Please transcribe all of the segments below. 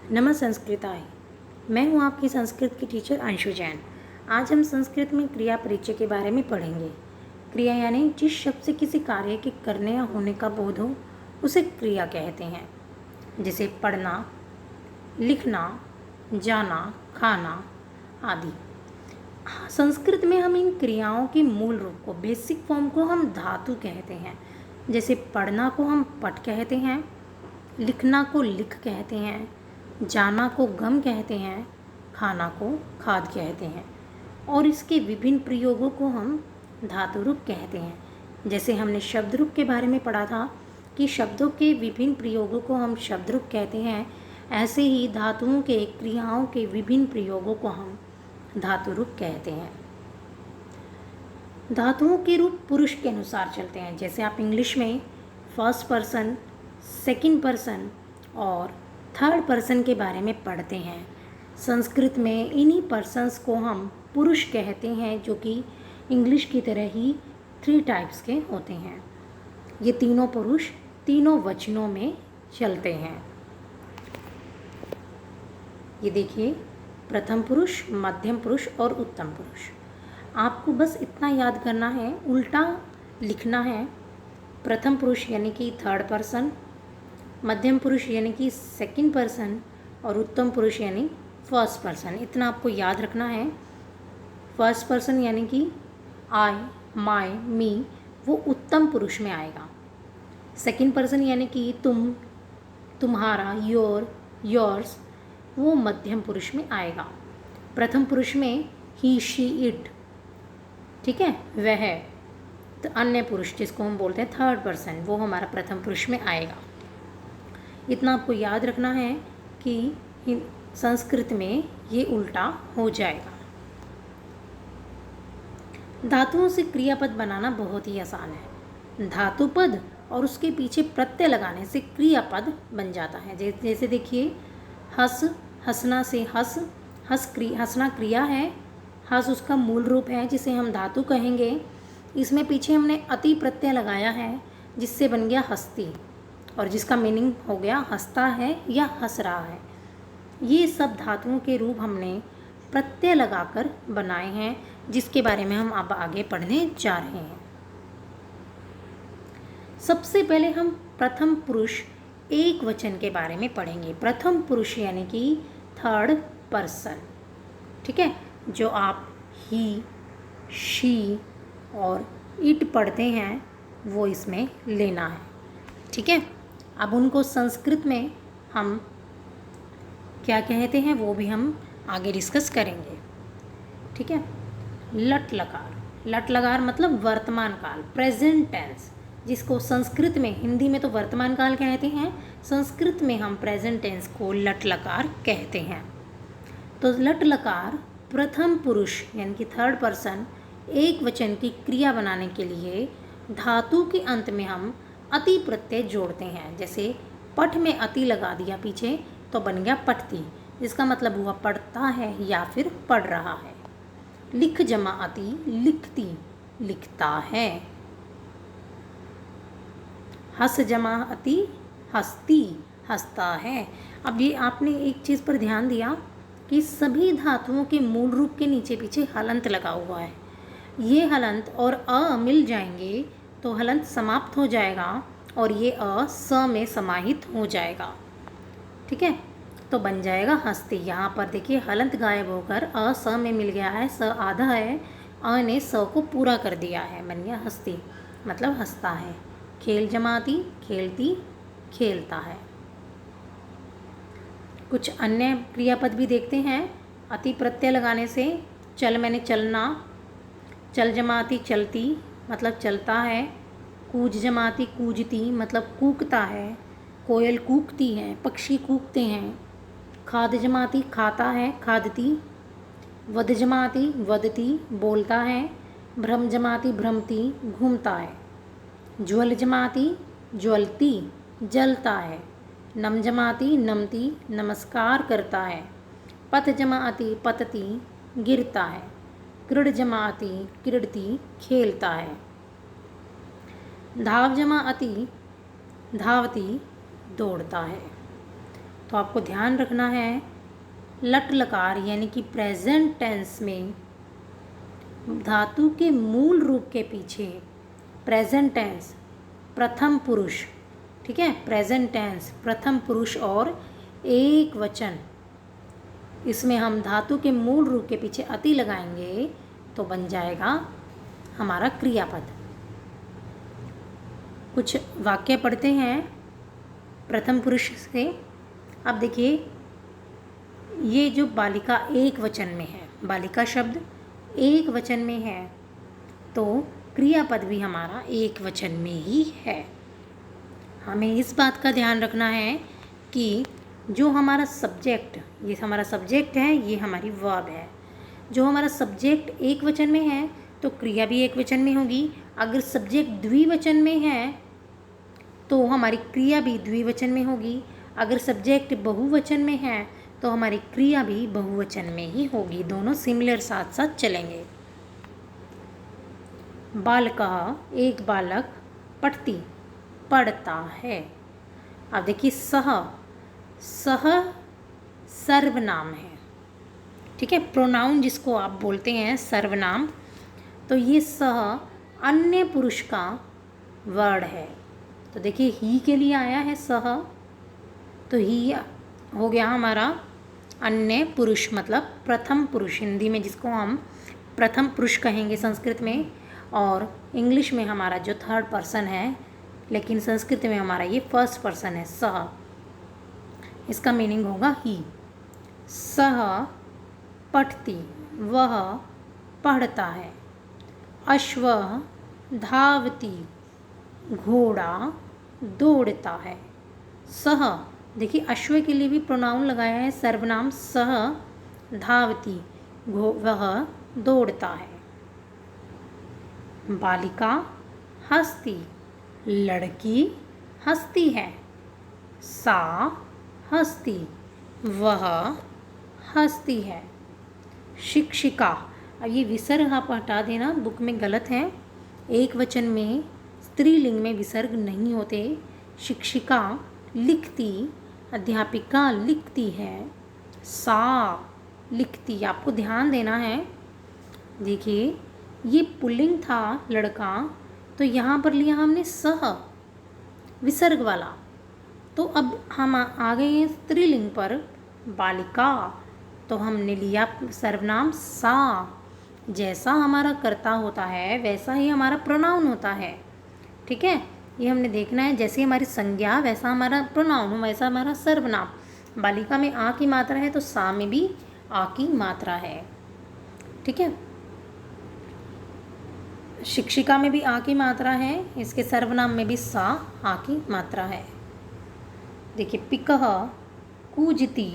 नमः संस्कृताय। मैं हूँ आपकी संस्कृत की टीचर अंशु जैन। आज हम संस्कृत में क्रिया परिचय के बारे में पढ़ेंगे। क्रिया यानी जिस शब्द से किसी कार्य के करने या होने का बोध हो उसे क्रिया कहते हैं, जैसे पढ़ना, लिखना, जाना, खाना आदि। संस्कृत में हम इन क्रियाओं के मूल रूप को, बेसिक फॉर्म को हम धातु कहते हैं। जैसे पढ़ना को हम पठ कहते हैं, लिखना को लिख कहते हैं, जाना को गम कहते हैं, खाना को खाद कहते हैं। और इसके विभिन्न प्रयोगों को हम धातु रूप कहते हैं। जैसे हमने शब्द रूप के बारे में पढ़ा था कि शब्दों के विभिन्न प्रयोगों को हम शब्द रूप कहते हैं, ऐसे ही धातुओं के क्रियाओं के विभिन्न प्रयोगों को हम धातु रूप कहते हैं। धातुओं के रूप पुरुष के अनुसार चलते हैं। जैसे आप इंग्लिश में फर्स्ट पर्सन, सेकंड पर्सन और थर्ड पर्सन के बारे में पढ़ते हैं। संस्कृत में इन्हीं पर्सन्स को हम पुरुष कहते हैं, जो कि इंग्लिश की तरह ही 3 टाइप्स के होते हैं। ये तीनों पुरुष तीनों वचनों में चलते हैं। ये देखिए, प्रथम पुरुष, मध्यम पुरुष और उत्तम पुरुष। आपको बस इतना याद करना है, उल्टा लिखना है। प्रथम पुरुष यानी कि थर्ड पर्सन, मध्यम पुरुष यानी कि सेकंड पर्सन और उत्तम पुरुष यानी फर्स्ट पर्सन। इतना आपको याद रखना है। फर्स्ट पर्सन यानी कि आई, माय, मी, वो उत्तम पुरुष में आएगा। सेकंड पर्सन यानी कि तुम, तुम्हारा, योर, योर्स, वो मध्यम पुरुष में आएगा। प्रथम पुरुष में ही, शी, इट, ठीक है, वह। तो अन्य पुरुष जिसको हम बोलते हैं थर्ड पर्सन, वो हमारा प्रथम पुरुष में आएगा। इतना आपको याद रखना है कि संस्कृत में ये उल्टा हो जाएगा। धातुओं से क्रियापद बनाना बहुत ही आसान है। धातु पद और उसके पीछे प्रत्यय लगाने से क्रियापद बन जाता है। जैसे देखिए, हंस, हंसना से हंस, हंसना क्रिया है, हंस उसका मूल रूप है जिसे हम धातु कहेंगे। इसमें पीछे हमने अति प्रत्यय लगाया है जिससे बन गया हस्ती, और जिसका मीनिंग हो गया हंसता है या हंस रहा है। ये सब धातुओं के रूप हमने प्रत्यय लगाकर बनाए हैं, जिसके बारे में हम अब आगे पढ़ने जा रहे हैं। सबसे पहले हम प्रथम पुरुष एक वचन के बारे में पढ़ेंगे। प्रथम पुरुष यानी कि थर्ड पर्सन, ठीक है। जो आप ही, शी और इट पढ़ते हैं वो इसमें लेना है, ठीक है। अब उनको संस्कृत में हम क्या कहते हैं वो भी हम आगे डिस्कस करेंगे, ठीक है। लट लकार, लट लकार मतलब वर्तमान काल, प्रेजेंट टेंस, जिसको संस्कृत में, हिंदी में तो वर्तमान काल कहते हैं, संस्कृत में हम प्रेजेंट टेंस को लट लकार कहते हैं। तो लट लकार प्रथम पुरुष यानी कि थर्ड पर्सन एक वचन की क्रिया बनाने के लिए धातु के अंत में हम अति प्रत्यय जोड़ते हैं। जैसे पठ में अति लगा दिया पीछे तो बन गया पठती, जिसका मतलब हुआ पढ़ता है या फिर पढ़ रहा है। लिख जमा अति, लिखती, लिखता है। हंस जमा अति, हंसती, हंसता है। अब ये आपने एक चीज़ पर ध्यान दिया कि सभी धातुओं के मूल रूप के नीचे पीछे हलंत लगा हुआ है। ये हलंत और अ मिल जाएंगे तो हलंत समाप्त हो जाएगा और ये अ स में समाहित हो जाएगा, ठीक है। तो बन जाएगा हंसती। यहाँ पर देखिए, हलंत गायब होकर अ स में मिल गया है, स आधा है, अ ने स को पूरा कर दिया है, बन गया हंसती, मतलब हंसता है। खेल जमाती, खेलती, खेलता है। कुछ अन्य क्रियापद भी देखते हैं अति प्रत्यय लगाने से। चल मैंने चलना, चल जमाती चलती, मतलब चलता है। कूज जमाती कूजती, मतलब कूकता है। कोयल कूकती है, पक्षी कूकते हैं। खाद जमाती खाता है, खादती। वध जमाती वदती, बोलता है। भ्रम जमाती भ्रमती, घूमता है। ज्वल जमाती ज्वलती, जलता है। नम जमाती नमती, नमस्कार करता है। पथ जमाती पतती, गिरता है। क्रीड़ जमाती क्रीड़ती, खेलता है। धाव जमाती धावती, दौड़ता है। तो आपको ध्यान रखना है लट लकार यानी कि प्रेजेंट टेंस में धातु के मूल रूप के पीछे प्रेजेंट टेंस प्रथम पुरुष, ठीक है, प्रेजेंट टेंस प्रथम पुरुष और एक वचन, इसमें हम धातु के मूल रूप के पीछे अति लगाएंगे तो बन जाएगा हमारा क्रियापद। कुछ वाक्य पढ़ते हैं प्रथम पुरुष से। अब देखिए, ये जो बालिका एक वचन में है, बालिका शब्द एक वचन में है, तो क्रियापद भी हमारा एक वचन में ही है। हमें इस बात का ध्यान रखना है कि जो हमारा सब्जेक्ट, ये हमारा सब्जेक्ट है, ये हमारी वर्ब है। जो हमारा सब्जेक्ट एक वचन में है तो क्रिया भी एक वचन में होगी। अगर सब्जेक्ट द्विवचन में है तो हमारी क्रिया भी द्विवचन में होगी। अगर सब्जेक्ट बहुवचन में है तो हमारी क्रिया भी बहुवचन में ही होगी। दोनों सिमिलर साथ साथ चलेंगे। बालकः एक बालक, पठति पढ़ता है। अब देखिए, सह सर्वनाम है, ठीक है, प्रोनाउन जिसको आप बोलते हैं सर्वनाम। तो ये सह अन्य पुरुष का वर्ड है। तो देखिए, ही के लिए आया है सह, तो ही हो गया हमारा अन्य पुरुष, मतलब प्रथम पुरुष, हिंदी में जिसको हम प्रथम पुरुष कहेंगे संस्कृत में, और इंग्लिश में हमारा जो थर्ड पर्सन है, लेकिन संस्कृत में हमारा ये फर्स्ट पर्सन है, सह। इसका मीनिंग होगा ही। सह पठति, वह पढ़ता है। अश्व धावति, घोड़ा दौड़ता है। सह, देखिए अश्व के लिए भी प्रोनाउन लगाया है सर्वनाम सह, धावति वह दौड़ता है। बालिका हंसती, लड़की हंसती है। सा हंसती, वह हंसती है। शिक्षिका, अब ये विसर्ग आप हटा देना, बुक में गलत है। एक वचन में स्त्रीलिंग में विसर्ग नहीं होते। शिक्षिका लिखती, अध्यापिका लिखती है। सा लिखती, आपको ध्यान देना है। देखिए, ये पुल्लिंग था लड़का, तो यहाँ पर लिया हमने सह विसर्ग वाला। तो अब हम आ गए हैं स्त्रीलिंग पर, बालिका, तो हमने लिया सर्वनाम सा। जैसा हमारा कर्ता होता है वैसा ही हमारा प्रोनाउन होता है, ठीक है। ये हमने देखना है, जैसे हमारी संज्ञा वैसा हमारा प्रोनाउन, वैसा हमारा सर्वनाम। बालिका में आ की मात्रा है तो सा में भी आ की मात्रा है, ठीक है। शिक्षिका में भी आ की मात्रा है, इसके सर्वनाम में भी सा आ की मात्रा है। देखिए, पिकह कूजती,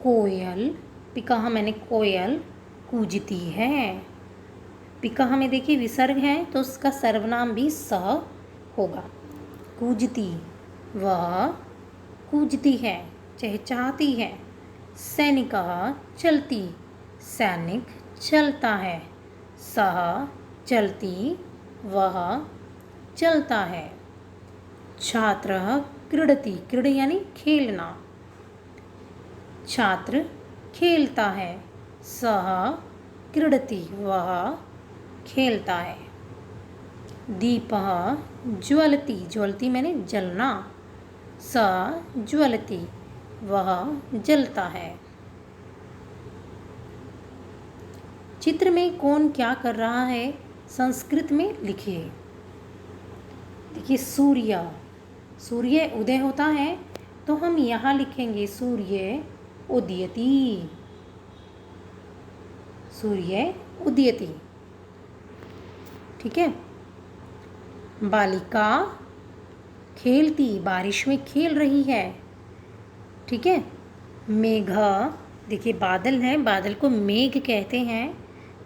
कोयल, पिकह मैंने कोयल कूजती है। पिकह में देखिए विसर्ग है तो उसका सर्वनाम भी सह होगा। कूजती, वह कूजती है, चहचहाती है। सैनिकः चलती, सैनिक चलता है। सह चलती, वह चलता है। छात्रः क्रीडति, क्रीड यानी खेलना, छात्र खेलता है। सह क्रीडति, वह खेलता है। दीपः ज्वलति, ज्वलति मैंने जलना। स ज्वलति, वह जलता है। चित्र में कौन क्या कर रहा है संस्कृत में लिखिए। देखिए, सूर्य, सूर्य उदय होता है तो हम यहाँ लिखेंगे सूर्य उदयति, सूर्य उदयति, ठीक है। बालिका खेलती, बारिश में खेल रही है, ठीक है। मेघ, देखिए बादल है, बादल को मेघ कहते हैं।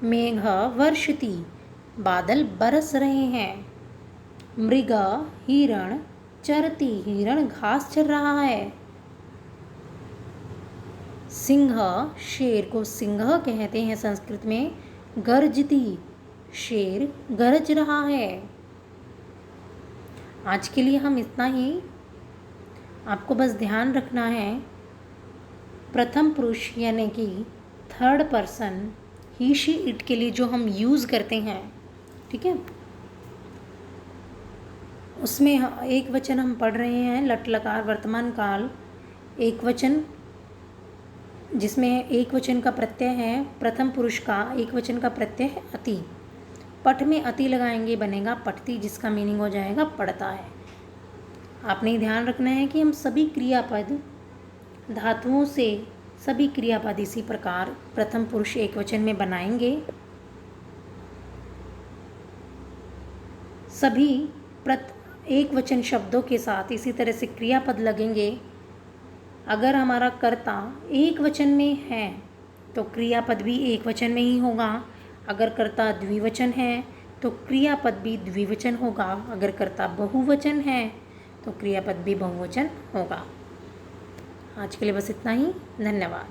मेघ वर्षति, बादल बरस रहे हैं। मृग हिरण चरती, हिरण घास चर रहा है। सिंह, शेर को सिंह कहते हैं संस्कृत में। गर्जती, शेर गरज रहा है। आज के लिए हम इतना ही। आपको बस ध्यान रखना है प्रथम पुरुष यानी कि third person he she it के लिए जो हम यूज़ करते हैं, ठीक है, उसमें एक वचन हम पढ़ रहे हैं लट लकार वर्तमान काल एक वचन, जिसमें एक वचन का प्रत्यय है प्रथम पुरुष का, एक वचन का प्रत्यय है अति। पठ में अति लगाएंगे बनेगा पठती, जिसका मीनिंग हो जाएगा पढ़ता है। आपने ध्यान रखना है कि हम सभी क्रियापद धातुओं से सभी क्रियापद इसी प्रकार प्रथम पुरुष एक वचन में बनाएंगे। सभी एक वचन शब्दों के साथ इसी तरह से क्रियापद लगेंगे। अगर हमारा कर्ता एक वचन में है तो क्रियापद भी एक वचन में ही होगा। अगर कर्ता द्विवचन है तो क्रियापद भी द्विवचन होगा। अगर कर्ता बहुवचन है तो क्रियापद भी बहुवचन होगा। आज के लिए बस इतना ही। धन्यवाद।